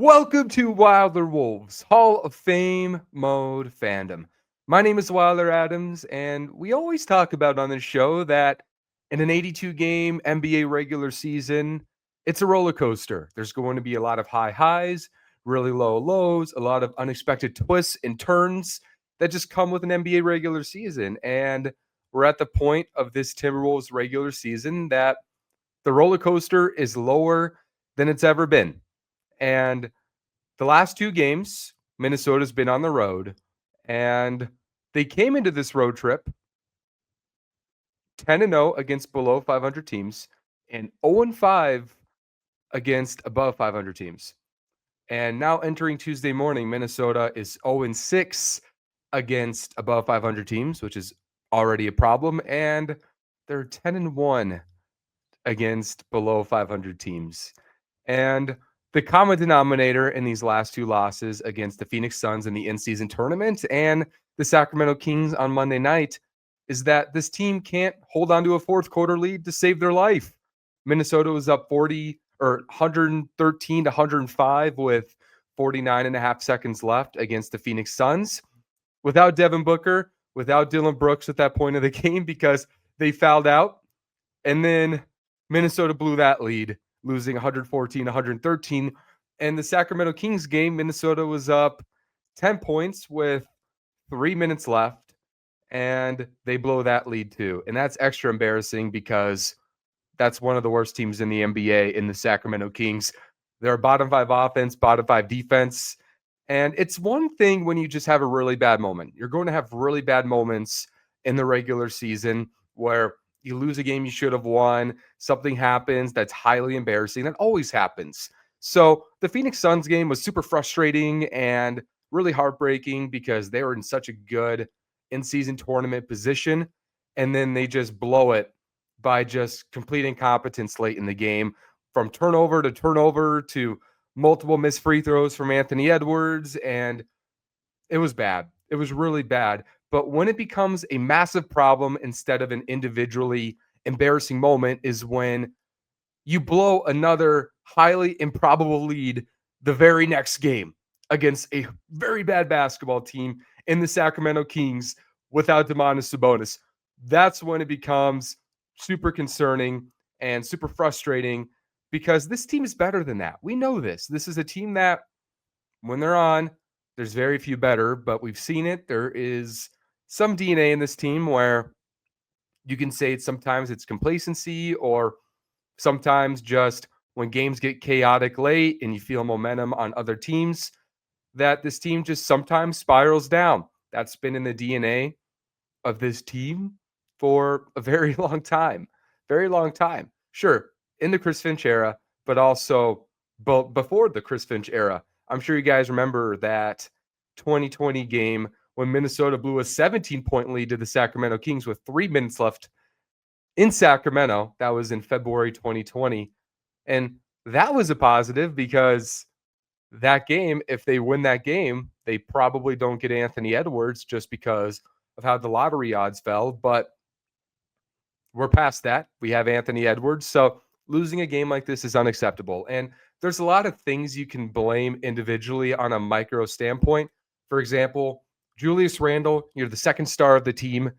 Welcome to Wilder Wolves Hall of Fame Mode Fandom. My name is Wilder Adams, and we always talk about on this show that in an 82 game NBA regular season, it's a roller coaster. There's going to be a lot of high highs, really low lows, a lot of unexpected twists and turns that just come with an NBA regular season. And we're at the point of this Timberwolves regular season that the roller coaster is lower than it's ever been. And the last two games, Minnesota's been on the road, and they came into this road trip 10-0 against below 500 teams and 0-5 against above 500 teams. And now entering Tuesday morning, Minnesota is 0-6 against above 500 teams, which is already a problem, and they're 10-1 against below 500 teams. And the common denominator in these last two losses against the Phoenix Suns in the in-season tournament and the Sacramento Kings on Monday night is that this team can't hold on to a fourth quarter lead to save their life. Minnesota was up 113 to 105 with 49 and a half seconds left against the Phoenix Suns without Devin Booker, without Dylan Brooks at that point of the game because they fouled out. And then Minnesota blew that lead, losing 114 113. And the Sacramento Kings game, Minnesota was up 10 points with 3 minutes left, and they blow that lead too. And that's extra embarrassing because that's one of the worst teams in the NBA in the Sacramento Kings. They're bottom five offense, bottom five defense. And it's one thing when you just have a really bad moment. You're going to have really bad moments in the regular season where you lose a game you should have won, something happens that's highly embarrassing. That always happens. So the Phoenix Suns game was super frustrating and really heartbreaking because they were in such a good in-season tournament position, and then they just blow it by just complete incompetence late in the game, from turnover to multiple missed free throws from Anthony Edwards, and it was bad. It was really bad. But when it becomes a massive problem instead of an individually embarrassing moment is when you blow another highly improbable lead the very next game against a very bad basketball team in the Sacramento Kings without Domantas Sabonis. That's when it becomes super concerning and super frustrating because this team is better than that. We know this. This is a team that, when they're on, there's very few better, but we've seen it. There is some DNA in this team where you can say sometimes it's complacency or sometimes just when games get chaotic late and you feel momentum on other teams, that this team just sometimes spirals down. That's been in the DNA of this team for a very long time. Very long time. Sure, in the Chris Finch era, but also before the Chris Finch era. I'm sure you guys remember that 2020 game when Minnesota blew a 17-point lead to the Sacramento Kings with 3 minutes left in Sacramento. That was in February 2020. And that was a positive because that game, if they win that game, they probably don't get Anthony Edwards just because of how the lottery odds fell. But we're past that. We have Anthony Edwards. So losing a game like this is unacceptable. And there's a lot of things you can blame individually on a micro standpoint. For example, Julius Randle, you're the second star of the team.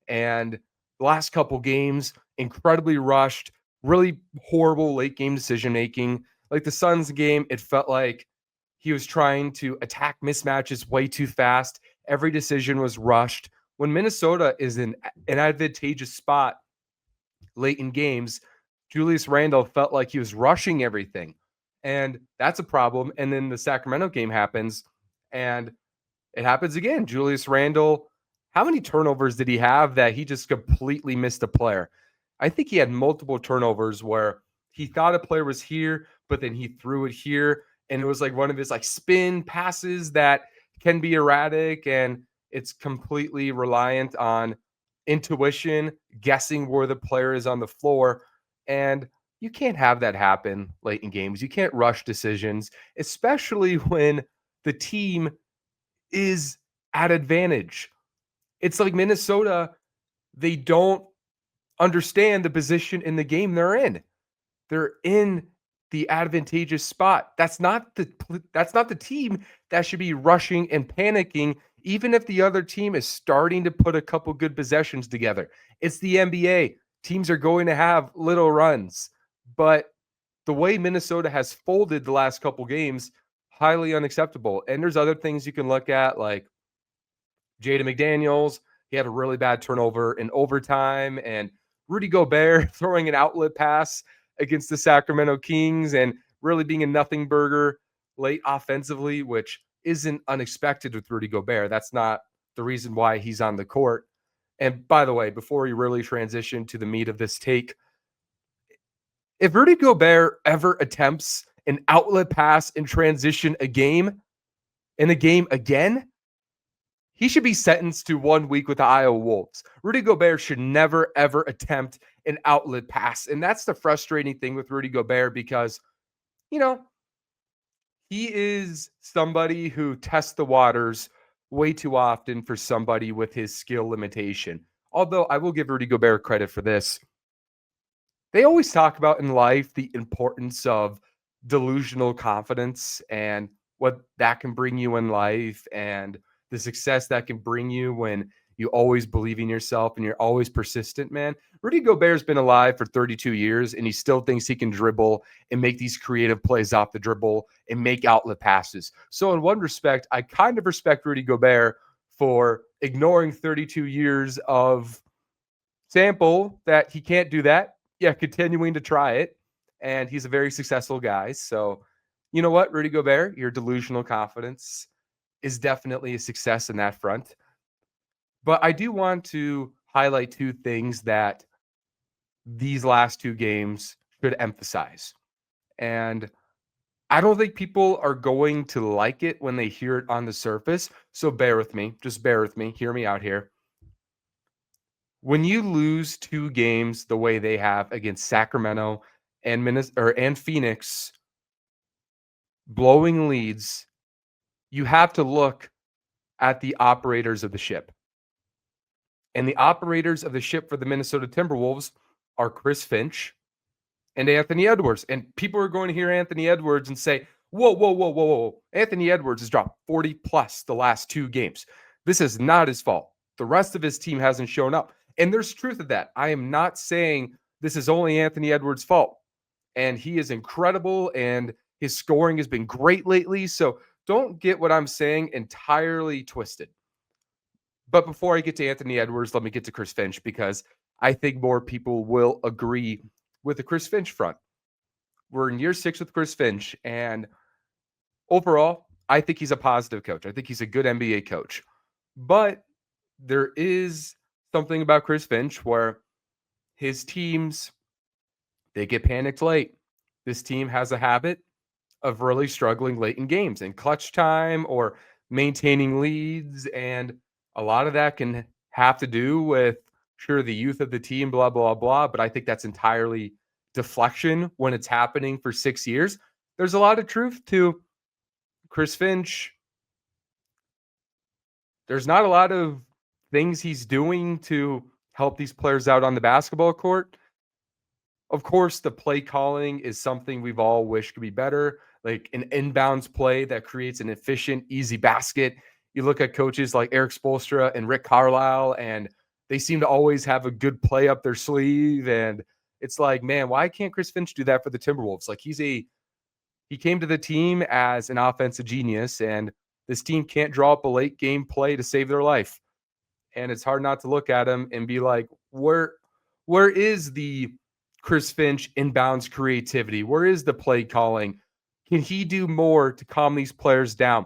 And the last couple games, incredibly rushed, really horrible late game decision making. Like the Suns game, it felt like he was trying to attack mismatches way too fast. Every decision was rushed. When Minnesota is in an advantageous spot late in games, Julius Randle felt like he was rushing everything. And that's a problem. And then the Sacramento game happens, and it happens again. Julius Randle, how many turnovers did he have that he just completely missed a player? I think he had multiple turnovers where he thought a player was here, but then he threw it here. And it was like one of his like spin passes that can be erratic, and it's completely reliant on intuition, guessing where the player is on the floor. And you can't have that happen late in games. You can't rush decisions, especially when the team is at advantage. It's like Minnesota, they don't understand the position in the game they're in. They're in the advantageous spot. That's not the team that should be rushing and panicking, even if the other team is starting to put a couple good possessions together. It's the NBA. Teams are going to have little runs, but the way Minnesota has folded the last couple games, highly unacceptable. And there's other things you can look at, like Jaden McDaniels. He had a really bad turnover in overtime, and Rudy Gobert throwing an outlet pass against the Sacramento Kings and really being a nothing burger late offensively, which isn't unexpected with Rudy Gobert. That's not the reason why he's on the court. And by the way, before we really transition to the meat of this take, if Rudy Gobert ever attempts an outlet pass in transition in a game again, he should be sentenced to 1 week with the Iowa Wolves. Rudy Gobert should never, ever attempt an outlet pass. And that's the frustrating thing with Rudy Gobert because, you know, he is somebody who tests the waters way too often for somebody with his skill limitation. Although I will give Rudy Gobert credit for this. They always talk about in life the importance of delusional confidence and what that can bring you in life and the success that can bring you when you always believe in yourself and you're always persistent, man. Rudy Gobert's been alive for 32 years and he still thinks he can dribble and make these creative plays off the dribble and make outlet passes. So in one respect, I kind of respect Rudy Gobert for ignoring 32 years of sample that he can't do that. Yeah, continuing to try it. And he's a very successful guy. So, you know what, Rudy Gobert, your delusional confidence is definitely a success in that front. But I do want to highlight two things that these last two games should emphasize. And I don't think people are going to like it when they hear it on the surface. So bear with me. Just bear with me. Hear me out here. When you lose two games the way they have against Sacramento and and Phoenix, blowing leads, you have to look at the operators of the ship. And the operators of the ship for the Minnesota Timberwolves are Chris Finch and Anthony Edwards. And people are going to hear Anthony Edwards and say, whoa, whoa, whoa, whoa, whoa. Anthony Edwards has dropped 40 plus the last two games. This is not his fault. The rest of his team hasn't shown up. And there's truth of that. I am not saying this is only Anthony Edwards' fault. And he is incredible and his scoring has been great lately. So don't get what I'm saying entirely twisted. But before I get to Anthony Edwards, let me get to Chris Finch because I think more people will agree with the Chris Finch front. We're in year 6 with Chris Finch, and overall, I think he's a positive coach. I think he's a good NBA coach. But there is something about Chris Finch where his teams, they get panicked late. This team has a habit of really struggling late in games in clutch time or maintaining leads. And a lot of that can have to do with, sure, the youth of the team, blah, blah, blah. But I think that's entirely deflection when it's happening for 6 years. There's a lot of truth to Chris Finch. There's not a lot of things he's doing to help these players out on the basketball court. Of course, the play calling is something we've all wished could be better, like an inbounds play that creates an efficient, easy basket. You look at coaches like Eric Spoelstra and Rick Carlisle, and they seem to always have a good play up their sleeve. And it's like, man, why can't Chris Finch do that for the Timberwolves? Like he came to the team as an offensive genius, and this team can't draw up a late game play to save their life. And it's hard not to look at him and be like, where is the Chris Finch inbounds creativity? Where is the play calling? Can he do more to calm these players down?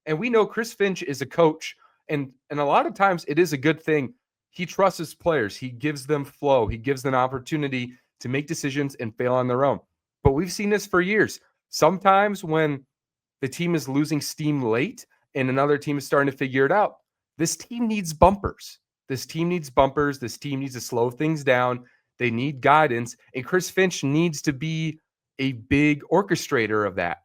And we know Chris Finch is a coach, and a lot of times it is a good thing. He trusts his players. He gives them flow. He gives them opportunity to make decisions and fail on their own. But we've seen this for years. Sometimes when the team is losing steam late and another team is starting to figure it out, this team needs bumpers. This team needs bumpers. This team needs to slow things down. They need guidance. And Chris Finch needs to be a big orchestrator of that.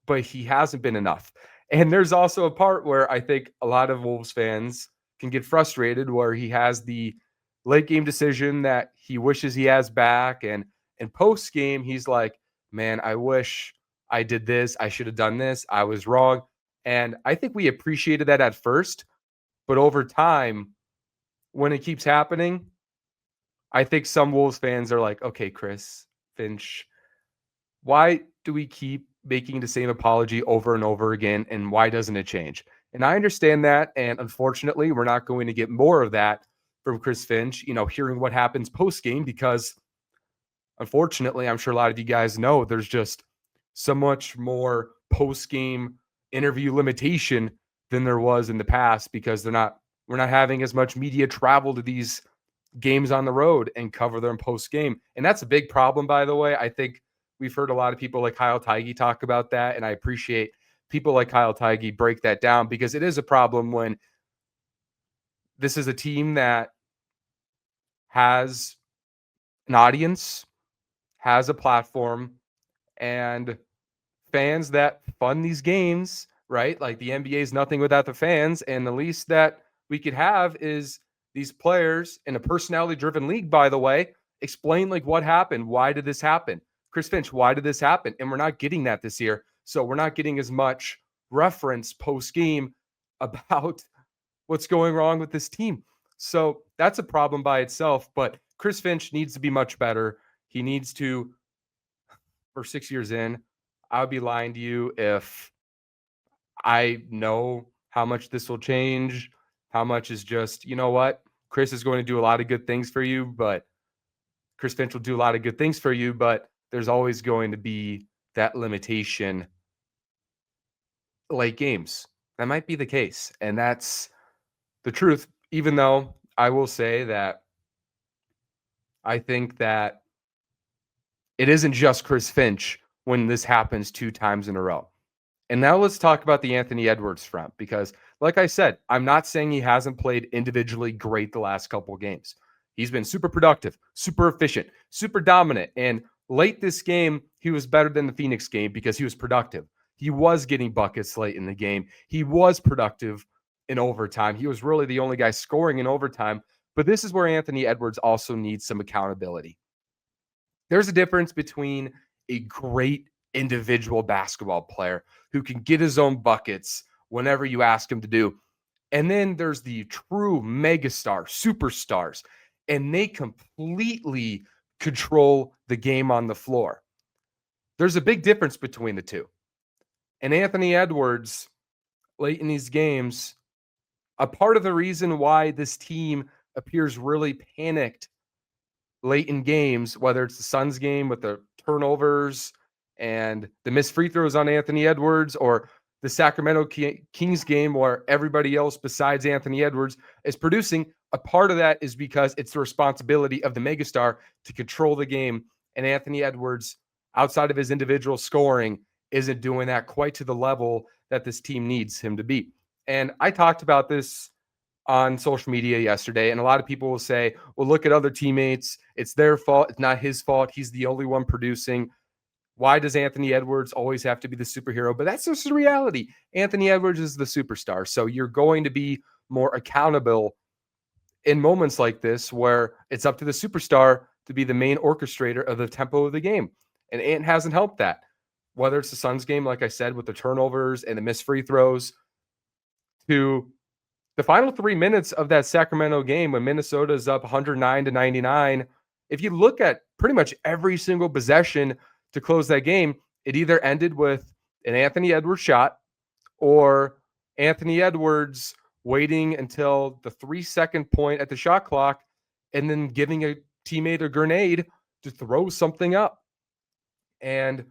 But he hasn't been enough. And there's also a part where I think a lot of Wolves fans can get frustrated where he has the late game decision that he wishes he has back. And post game, he's like, man, I wish I did this. I should have done this. I was wrong. And I think we appreciated that at first, but over time, when it keeps happening, I think some Wolves fans are like, okay, Chris Finch, why do we keep making the same apology over and over again? And why doesn't it change? And I understand that. And unfortunately, we're not going to get more of that from Chris Finch, hearing what happens post game, because unfortunately, I'm sure a lot of you guys know there's just so much more post game interview limitation than there was in the past, because we're not having as much media travel to these games on the road and cover them post game. And that's a big problem, by the way. I think we've heard a lot of people like Kyle Teige talk about that. And I appreciate people like Kyle Teige break that down, because it is a problem when this is a team that has an audience, has a platform, and fans that fund these games, right? Like the NBA is nothing without the fans. And the least that we could have is these players in a personality driven league, by the way, explain like what happened. Why did this happen? Chris Finch, why did this happen? And we're not getting that this year. So we're not getting as much reference post game about what's going wrong with this team. So that's a problem by itself. But Chris Finch needs to be much better. He needs to, for 6 years in, I would be lying to you if I know how much this will change, how much is just, you know what? Chris is going to do a lot of good things for you, but Chris Finch will do a lot of good things for you, but there's always going to be that limitation late games. That might be the case. And that's the truth, even though I will say that I think that it isn't just Chris Finch when this happens 2 times in a row. And now let's talk about the Anthony Edwards front, because like I said, I'm not saying he hasn't played individually great the last couple of games. He's been super productive, super efficient, super dominant. And late this game, he was better than the Phoenix game because he was productive. He was getting buckets late in the game. He was productive in overtime. He was really the only guy scoring in overtime. But this is where Anthony Edwards also needs some accountability. There's a difference between a great individual basketball player who can get his own buckets whenever you ask him to do. And then there's the true megastar, superstars, and they completely control the game on the floor. There's a big difference between the two. And Anthony Edwards, late in these games, a part of the reason why this team appears really panicked late in games, whether it's the Suns game with the turnovers and the missed free throws on Anthony Edwards, or the Sacramento Kings game where everybody else besides Anthony Edwards is producing, a part of that is because it's the responsibility of the megastar to control the game. And Anthony Edwards, outside of his individual scoring, isn't doing that quite to the level that this team needs him to be. And I talked about this on social media yesterday, and a lot of people will say, well, look at other teammates. It's their fault. It's not his fault. He's the only one producing. Why does Anthony Edwards always have to be the superhero? But that's just the reality. Anthony Edwards is the superstar. So you're going to be more accountable in moments like this where it's up to the superstar to be the main orchestrator of the tempo of the game. And Ant hasn't helped that. Whether it's the Suns game, like I said, with the turnovers and the missed free throws, to the final 3 minutes of that Sacramento game when Minnesota is up 109-99, if you look at pretty much every single possession to close that game, it either ended with an Anthony Edwards shot or Anthony Edwards waiting until the 3-second point at the shot clock and then giving a teammate a grenade to throw something up. And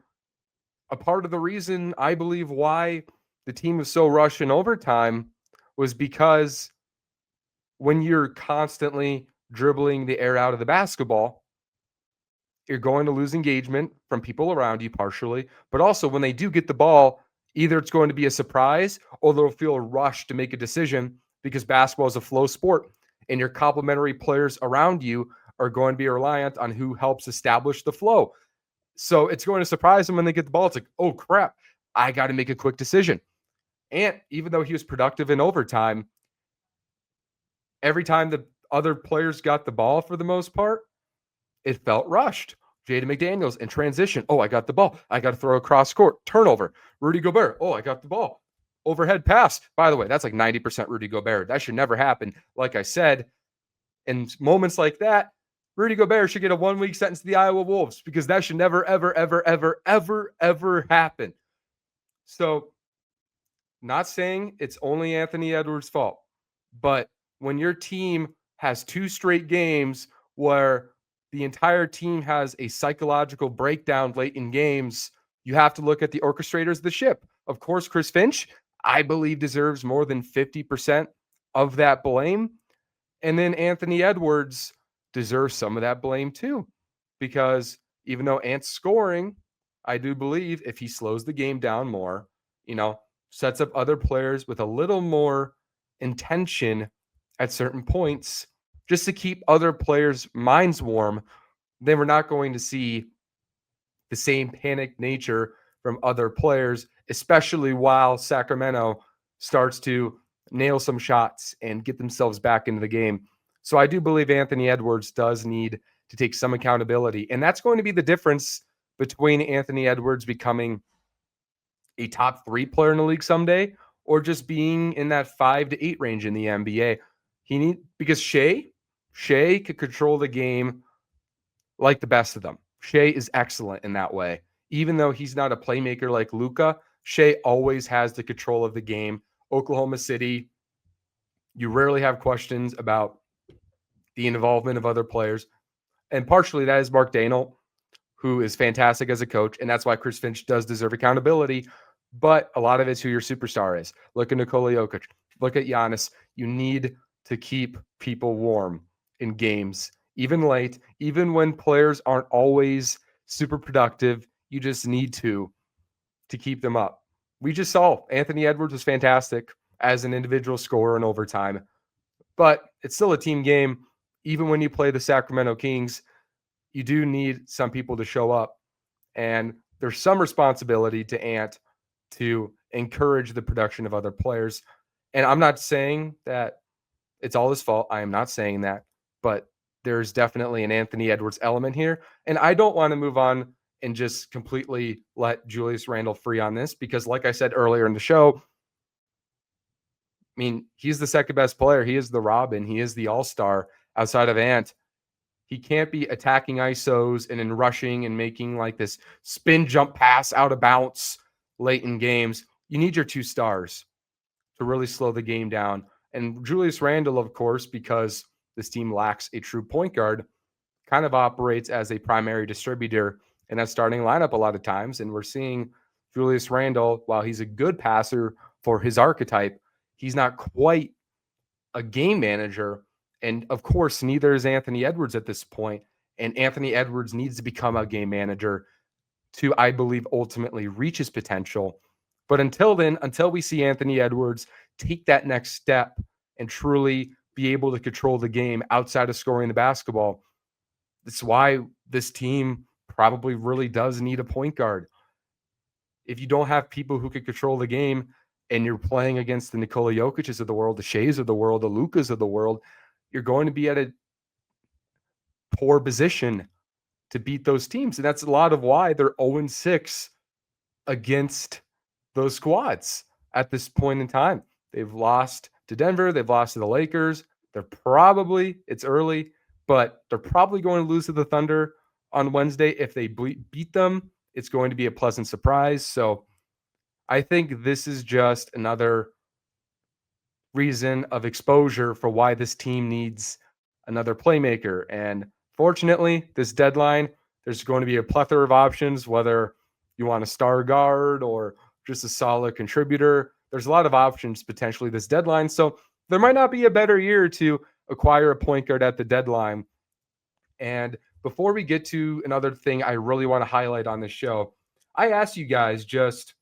a part of the reason I believe why the team was so rushed in overtime was because when you're constantly dribbling the air out of the basketball, you're going to lose engagement from people around you partially, but also when they do get the ball, either it's going to be a surprise or they'll feel rushed to make a decision, because basketball is a flow sport and your complementary players around you are going to be reliant on who helps establish the flow. So it's going to surprise them when they get the ball. It's like, oh crap, I got to make a quick decision. And even though he was productive in overtime, every time the other players got the ball for the most part, it felt rushed. Jaden McDaniels in transition. Oh, I got the ball. I got to throw across court. Turnover. Rudy Gobert. Oh, I got the ball. Overhead pass. By the way, that's like 90% Rudy Gobert. That should never happen. Like I said, in moments like that, Rudy Gobert should get a 1-week sentence to the Iowa Wolves because that should never, ever, ever, ever, ever, ever happen. So, not saying it's only Anthony Edwards' fault, but when your team has 2 straight games where the entire team has a psychological breakdown late in games, you have to look at the orchestrators of the ship. Of course, Chris Finch, I believe, deserves more than 50% of that blame. And then Anthony Edwards deserves some of that blame too, because even though Ant's scoring, I do believe if he slows the game down more, sets up other players with a little more intention at certain points, just to keep other players' minds warm, then we're not going to see the same panic nature from other players, especially while Sacramento starts to nail some shots and get themselves back into the game. So I do believe Anthony Edwards does need to take some accountability. And that's going to be the difference between Anthony Edwards becoming a top 3 player in the league someday or just being in that 5 to 8 range in the NBA. Because Shea could control the game like the best of them. Shea is excellent in that way. Even though he's not a playmaker like Luka, Shea always has the control of the game. Oklahoma City, you rarely have questions about the involvement of other players. And partially that is Mark Daigneault, who is fantastic as a coach. And that's why Chris Finch does deserve accountability. But a lot of it's who your superstar is. Look at Nikola Jokic. Look at Giannis. You need to keep people warm in games, even late, even when players aren't always super productive. You just need to keep them up. We just saw Anthony Edwards was fantastic as an individual scorer in overtime, but it's still a team game. Even when you play the Sacramento Kings, you do need some people to show up, and there's some responsibility to Ant to encourage the production of other players. And I'm not saying that it's all his fault. I am not saying that, but there's definitely an Anthony Edwards element here. And I don't want to move on and just completely let Julius Randle free on this because, like I said earlier in the show, I mean, he's the second best player. He is the Robin. He is the all-star outside of Ant. He can't be attacking ISOs and then rushing and making like this spin jump pass out of bounds late in games. You need your 2 stars to really slow the game down. And Julius Randle, of course, because this team lacks a true point guard, kind of operates as a primary distributor in that starting lineup a lot of times. And we're seeing Julius Randle, while he's a good passer for his archetype, he's not quite a game manager. And of course, neither is Anthony Edwards at this point. And Anthony Edwards needs to become a game manager to, I believe, ultimately reach his potential. But until then, until we see Anthony Edwards take that next step and truly be able to control the game outside of scoring the basketball, that's why this team probably really does need a point guard. If you don't have people who can control the game and you're playing against the Nikola Jokic's of the world, the Sheas of the world, the Lukas of the world, you're going to be at a poor position to beat those teams. And that's a lot of why they're 0-6 against those squads at this point in time. They've lost to Denver. They've lost to the Lakers. It's early, but they're probably going to lose to the Thunder on Wednesday. If they beat them, it's going to be a pleasant surprise. So I think this is just another reason of exposure for why this team needs another playmaker. And fortunately, this deadline, there's going to be a plethora of options, whether you want a star guard or just a solid contributor. There's a lot of options potentially this deadline. So there might not be a better year to acquire a point guard at the deadline. And before we get to another thing I really want to highlight on this show, I asked you guys just,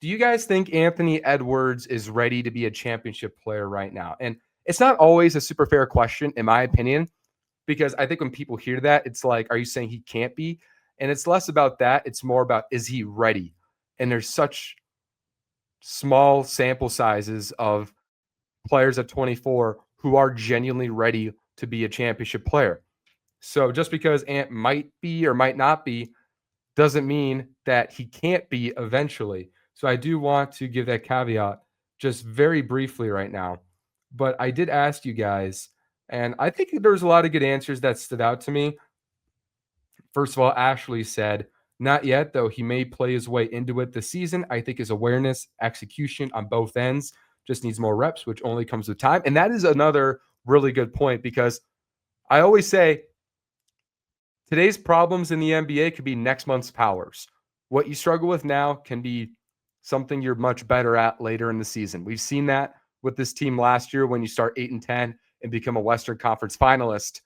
do you guys think Anthony Edwards is ready to be a championship player right now? And it's not always a super fair question, in my opinion, because I think when people hear that, it's like, are you saying he can't be? And it's less about that. It's more about, is he ready? And there's such small sample sizes of players at 24 who are genuinely ready to be a championship player. So just because Ant might be or might not be doesn't mean that he can't be eventually. So I do want to give that caveat just very briefly right now. But I did ask you guys, and I think there's a lot of good answers that stood out to me. First of all, Ashley said, not yet, though he may play his way into it this season. I think his awareness, execution on both ends just needs more reps, which only comes with time. And that is another really good point because I always say today's problems in the NBA could be next month's powers. What you struggle with now can be something you're much better at later in the season. We've seen that with this team last year when you start 8-10 and become a Western Conference finalist.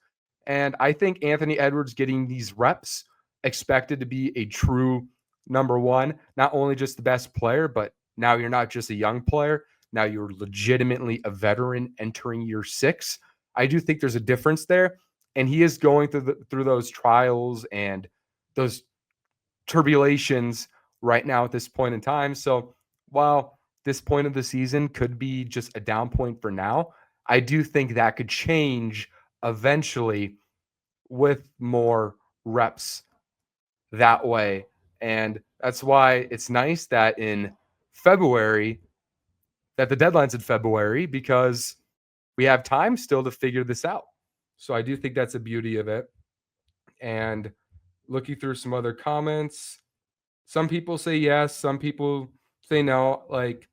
And I think Anthony Edwards getting these reps, expected to be a true number one, not only just the best player, but now you're not just a young player. Now you're legitimately a veteran entering year 6. I do think there's a difference there. And he is going through those trials and those turbulations right now at this point in time. So while this point of the season could be just a down point for now, I do think that could change eventually with more reps that way. And that's why it's nice that in February, that the deadline's in February, because we have time still to figure this out. So I do think that's the beauty of it. And looking through some other comments, some people say yes, some people say no. Like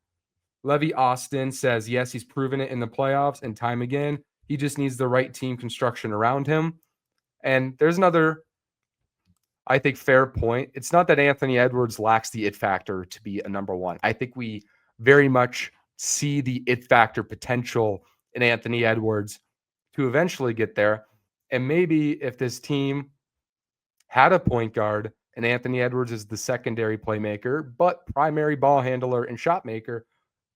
Levy Austin says, yes, he's proven it in the playoffs and time again. He just needs the right team construction around him. And there's another, I think, fair point. It's not that Anthony Edwards lacks the it factor to be a number one. I think we very much see the it factor potential in Anthony Edwards to eventually get there. And maybe if this team had a point guard and Anthony Edwards is the secondary playmaker, but primary ball handler and shot maker,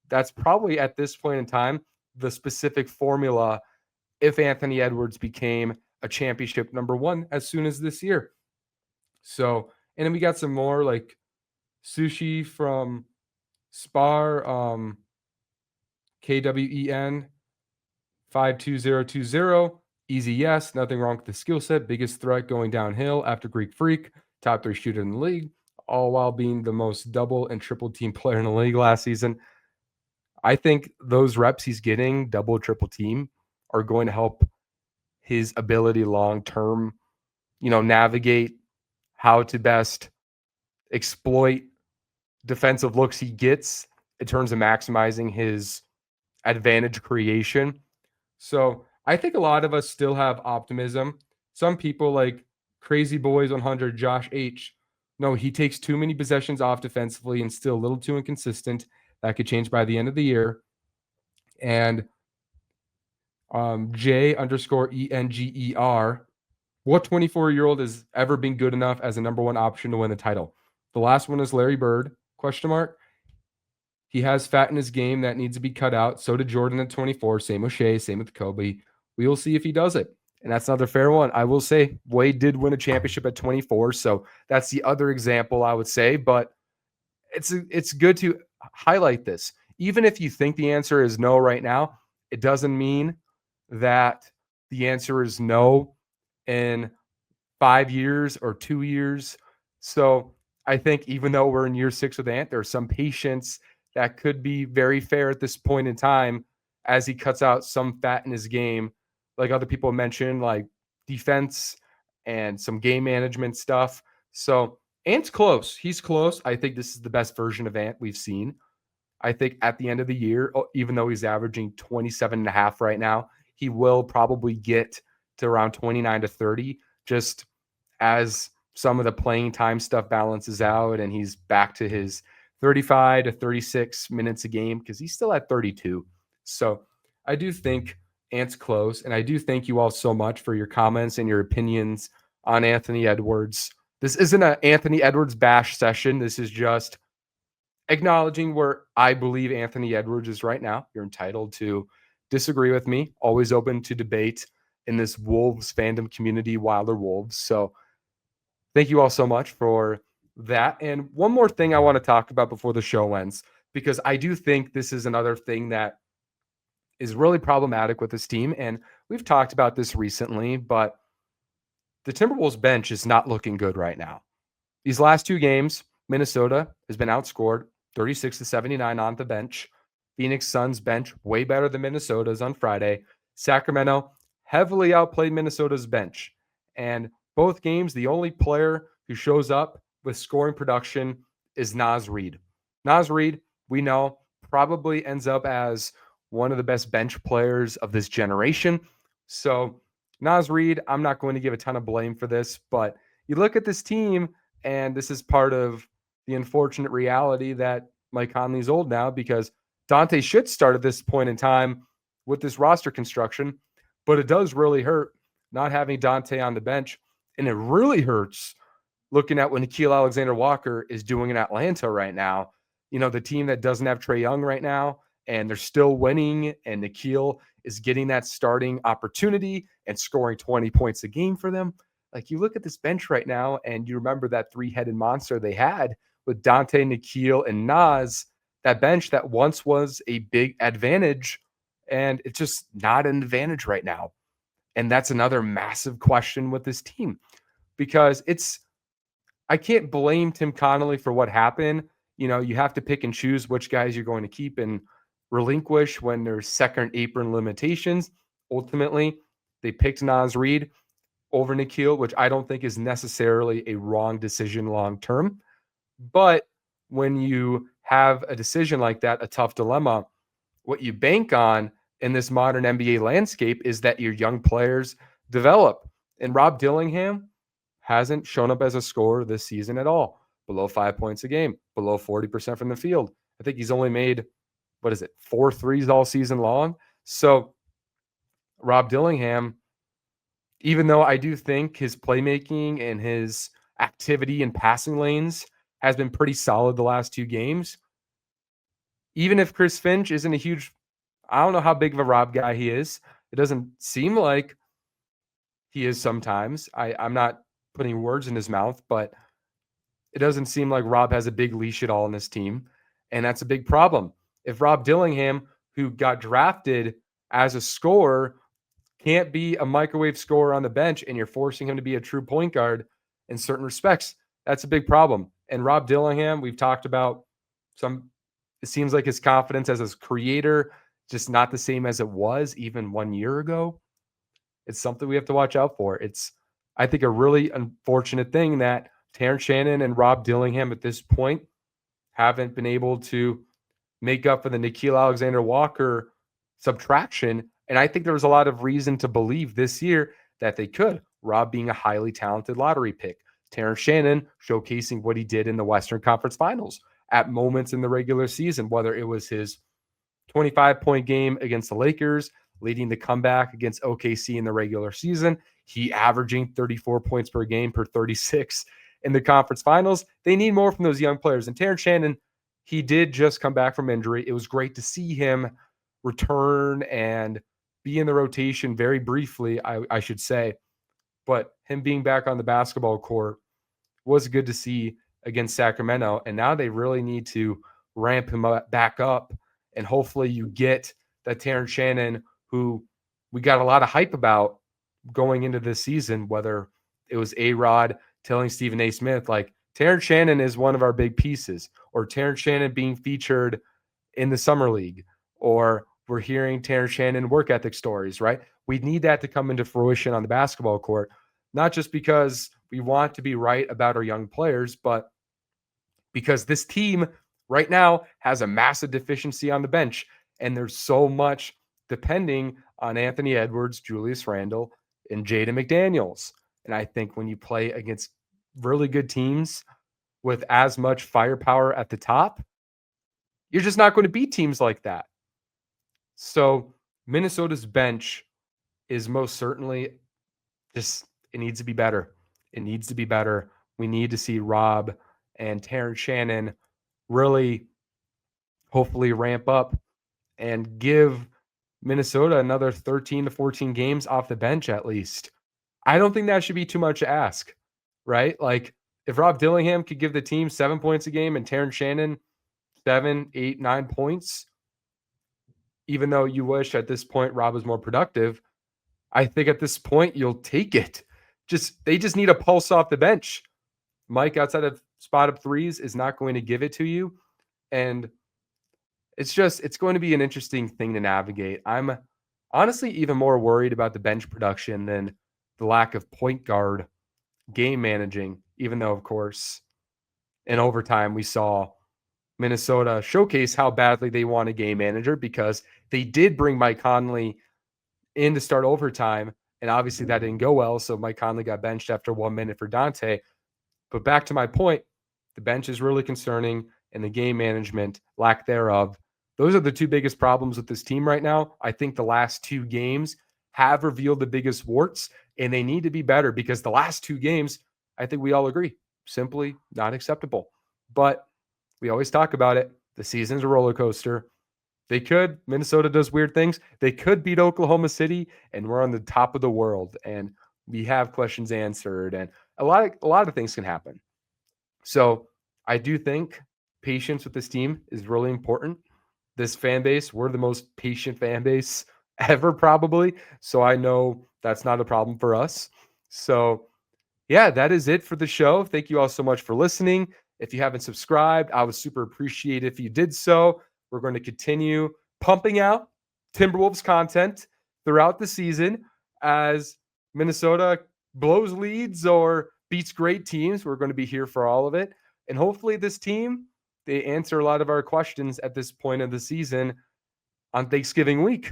that's probably at this point in time the specific formula if Anthony Edwards became a championship number one as soon as this year. So, and then we got some more like Sushi from Spar, KWEN 52020. Easy yes, nothing wrong with the skill set. Biggest threat going downhill after Greek Freak, top 3 shooter in the league, all while being the most double and triple team player in the league last season. I think those reps he's getting, double, triple team, are going to help his ability long term, navigate how to best exploit defensive looks he gets in terms of maximizing his advantage creation. So I think a lot of us still have optimism. Some people like Crazy Boys 100, Josh H. No, he takes too many possessions off defensively and still a little too inconsistent. That could change by the end of the year. And J underscore ENGER. What 24-year-old has ever been good enough as a number one option to win the title? The last one is Larry Bird, question mark. He has fat in his game that needs to be cut out. So did Jordan at 24. Same with Shea, same with Kobe. We will see if he does it. And that's another fair one. I will say Wade did win a championship at 24. So that's the other example I would say. But it's good to highlight this. Even if you think the answer is no right now, it doesn't mean that the answer is no in 5 years or 2 years. So I think even though we're in year 6 with Ant, there's some patience that could be very fair at this point in time as he cuts out some fat in his game, like other people mentioned, like defense and some game management stuff. So Ant's close. He's close. I think this is the best version of Ant we've seen. I think at the end of the year, even though he's averaging 27.5 right now, he will probably get to around 29 to 30 just as some of the playing time stuff balances out and he's back to his 35 to 36 minutes a game because he's still at 32. So I do think Ant's close. And I do thank you all so much for your comments and your opinions on Anthony Edwards. This isn't an Anthony Edwards bash session. This is just acknowledging where I believe Anthony Edwards is right now. You're entitled to disagree with me. Always open to debate in this Wolves fandom community, Wilder Wolves. So thank you all so much for that. And one more thing I want to talk about before the show ends, because I do think this is another thing that is really problematic with this team. And we've talked about this recently, but the Timberwolves bench is not looking good right now. These last 2 games, Minnesota has been outscored 36-79 on the bench. Phoenix Suns bench way better than Minnesota's on Friday. Sacramento heavily outplayed Minnesota's bench. And both games, the only player who shows up with scoring production is Naz Reid. Naz Reid, we know, probably ends up as one of the best bench players of this generation. So, Naz Reid, I'm not going to give a ton of blame for this, but you look at this team, and this is part of the unfortunate reality that Mike Conley's old now, because Dante should start at this point in time with this roster construction, but it does really hurt not having Dante on the bench. And it really hurts looking at what Nickeil Alexander-Walker is doing in Atlanta right now. You know, the team that doesn't have Trae Young right now, and they're still winning, and Nickeil is getting that starting opportunity and scoring 20 points a game for them. Like, you look at this bench right now, and you remember that 3-headed monster they had with Dante, Nickeil, and Naz, that bench that once was a big advantage, and it's just not an advantage right now. And that's another massive question with this team, because I can't blame Tim Connolly for what happened. You know, you have to pick and choose which guys you're going to keep and relinquish when there's second apron limitations. Ultimately, they picked Naz Reid over Nickeil, which I don't think is necessarily a wrong decision long term. But when you have a decision like that, a tough dilemma, what you bank on in this modern NBA landscape is that your young players develop. And Rob Dillingham hasn't shown up as a scorer this season at all. Below 5 points a game, below 40% from the field. I think he's only made, 4 threes all season long. So Rob Dillingham, even though I do think his playmaking and his activity in passing lanes has been pretty solid the last 2 games, even if Chris Finch isn't a huge, I don't know how big of a Rob guy he is. It doesn't seem like he is sometimes. I'm not putting words in his mouth, but it doesn't seem like Rob has a big leash at all in this team. And that's a big problem. If Rob Dillingham, who got drafted as a scorer, can't be a microwave scorer on the bench, and you're forcing him to be a true point guard in certain respects, that's a big problem. And Rob Dillingham, we've talked about it seems like his confidence as a creator, just not the same as it was even 1 year ago. It's something we have to watch out for. It's, I think, a really unfortunate thing that Terrence Shannon and Rob Dillingham at this point haven't been able to make up for the Nickeil Alexander-Walker subtraction. And I think there was a lot of reason to believe this year that they could. Rob being a highly talented lottery pick. Terrence Shannon showcasing what he did in the Western Conference Finals at moments in the regular season, whether it was his 25-point game against the Lakers, leading the comeback against OKC in the regular season, he averaging 34 points per game per 36 in the conference finals. They need more from those young players. And Terrence Shannon, he did just come back from injury. It was great to see him return and be in the rotation very briefly, I should say. But him being back on the basketball court was good to see against Sacramento. And now they really need to ramp him back up. And hopefully you get that Terrence Shannon, who we got a lot of hype about going into this season, whether it was A-Rod telling Stephen A. Smith, like, Terrence Shannon is one of our big pieces, or Terrence Shannon being featured in the Summer League, or we're hearing Terrence Shannon work ethic stories, right? We need that to come into fruition on the basketball court, not just because we want to be right about our young players, but because this team right now has a massive deficiency on the bench, and there's so much depending on Anthony Edwards, Julius Randle, and Jaden McDaniels. And I think when you play against really good teams with as much firepower at the top, you're just not going to beat teams like that. So Minnesota's bench is most certainly just, it needs to be better. It needs to be better. We need to see Rob and Terrence Shannon really hopefully ramp up and give Minnesota another 13 to 14 games off the bench at least. I don't think that should be too much to ask, right? Like, if Rob Dillingham could give the team 7 points a game and Terrence Shannon 7, 8, 9 points, even though you wish at this point Rob was more productive, I think at this point you'll take it they just need a pulse off the bench. Mike, outside of spot up threes, is not going to give it to you. And it's going to be an interesting thing to navigate. I'm honestly even more worried about the bench production than the lack of point guard game managing, even though, of course, in overtime, we saw Minnesota showcase how badly they want a game manager because they did bring Mike Conley in to start overtime. And obviously that didn't go well. So Mike Conley got benched after 1 minute for Dante. But back to my point, the bench is really concerning and the game management, lack thereof. Those are the two biggest problems with this team right now. I think the last two games have revealed the biggest warts, and they need to be better because the last two games, I think we all agree, simply not acceptable. But we always talk about it. The season's a roller coaster. Minnesota does weird things. They could beat Oklahoma City, and we're on the top of the world, and we have questions answered, and a lot of things can happen. So I do think patience with this team is really important. This fan base, we're the most patient fan base ever, probably. So I know that's not a problem for us. So yeah, that is it for the show. Thank you all so much for listening. If you haven't subscribed, I would super appreciate if you did so. We're going to continue pumping out Timberwolves content throughout the season as Minnesota blows leads or beats great teams. We're going to be here for all of it. And hopefully this team, they answer a lot of our questions at this point of the season on Thanksgiving week.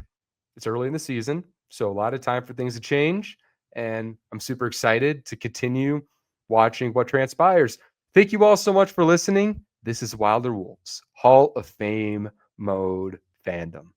It's early in the season, so a lot of time for things to change. And I'm super excited to continue watching what transpires. Thank you all so much for listening. This is Wilder Wolves Hall of Fame Mode Fandom.